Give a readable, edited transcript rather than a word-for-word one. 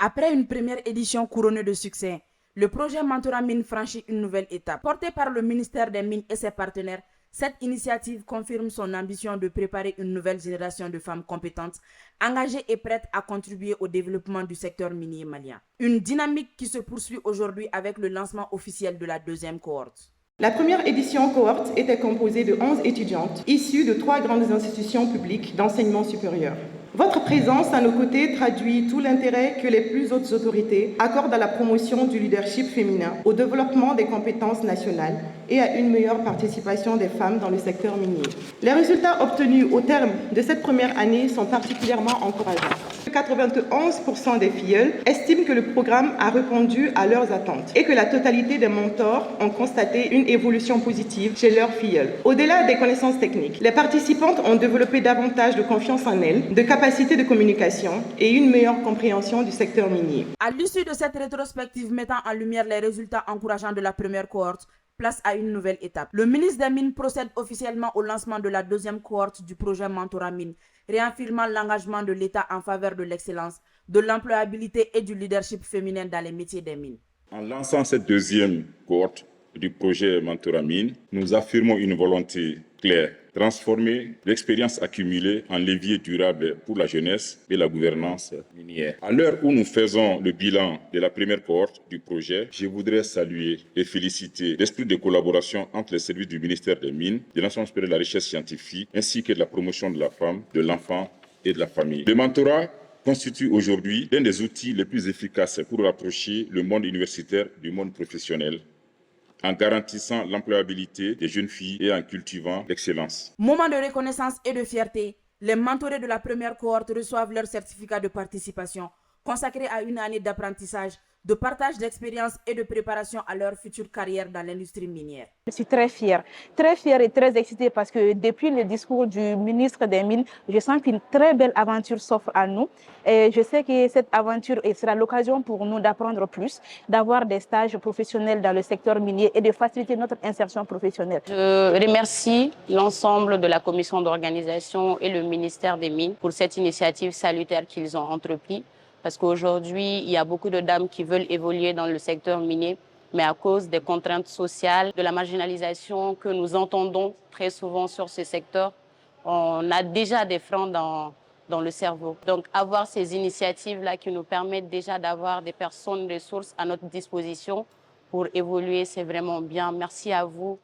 Après une première édition couronnée de succès, le projet Mentorat Mines franchit une nouvelle étape. Porté par le ministère des Mines et ses partenaires, cette initiative confirme son ambition de préparer une nouvelle génération de femmes compétentes, engagées et prêtes à contribuer au développement du secteur minier malien. Une dynamique qui se poursuit aujourd'hui avec le lancement officiel de la deuxième cohorte. La première édition cohorte était composée de 11 étudiantes issues de 3 grandes institutions publiques d'enseignement supérieur. Votre présence à nos côtés traduit tout l'intérêt que les plus hautes autorités accordent à la promotion du leadership féminin, au développement des compétences nationales et à une meilleure participation des femmes dans le secteur minier. Les résultats obtenus au terme de cette première année sont particulièrement encourageants. 91% des filleuls estiment que le programme a répondu à leurs attentes et que la totalité des mentors ont constaté une évolution positive chez leurs filleuls. Au-delà des connaissances techniques, les participantes ont développé davantage de confiance en elles, de capacité de communication et une meilleure compréhension du secteur minier. À l'issue de cette rétrospective mettant en lumière les résultats encourageants de la première cohorte, place à une nouvelle étape. Le ministre des Mines procède officiellement au lancement de la deuxième cohorte du projet Mentorat Mines, réaffirmant l'engagement de l'État en faveur de l'excellence, de l'employabilité et du leadership féminin dans les métiers des mines. En lançant cette deuxième cohorte du projet Mentorat Mines, nous affirmons une volonté claire: transformer l'expérience accumulée en levier durable pour la jeunesse et la gouvernance minière. À l'heure où nous faisons le bilan de la première cohorte du projet, je voudrais saluer et féliciter l'esprit de collaboration entre les services du ministère des Mines, de l'Enseignement supérieur de la recherche scientifique, ainsi que de la promotion de la femme, de l'enfant et de la famille. Le mentorat constitue aujourd'hui l'un des outils les plus efficaces pour rapprocher le monde universitaire du monde professionnel, en garantissant l'employabilité des jeunes filles et en cultivant l'excellence. Moment de reconnaissance et de fierté, les mentorés de la première cohorte reçoivent leur certificat de participation, consacré à une année d'apprentissage, de partage d'expériences et de préparation à leur future carrière dans l'industrie minière. Je suis très fière et très excitée parce que depuis le discours du ministre des Mines, je sens qu'une très belle aventure s'offre à nous. Et je sais que cette aventure sera l'occasion pour nous d'apprendre plus, d'avoir des stages professionnels dans le secteur minier et de faciliter notre insertion professionnelle. Je remercie l'ensemble de la commission d'organisation et le ministère des Mines pour cette initiative salutaire qu'ils ont entreprise. Parce qu'aujourd'hui, il y a beaucoup de dames qui veulent évoluer dans le secteur minier, mais à cause des contraintes sociales, de la marginalisation que nous entendons très souvent sur ce secteur, on a déjà des freins dans le cerveau. Donc avoir ces initiatives-là qui nous permettent déjà d'avoir des personnes ressources à notre disposition pour évoluer, c'est vraiment bien. Merci à vous.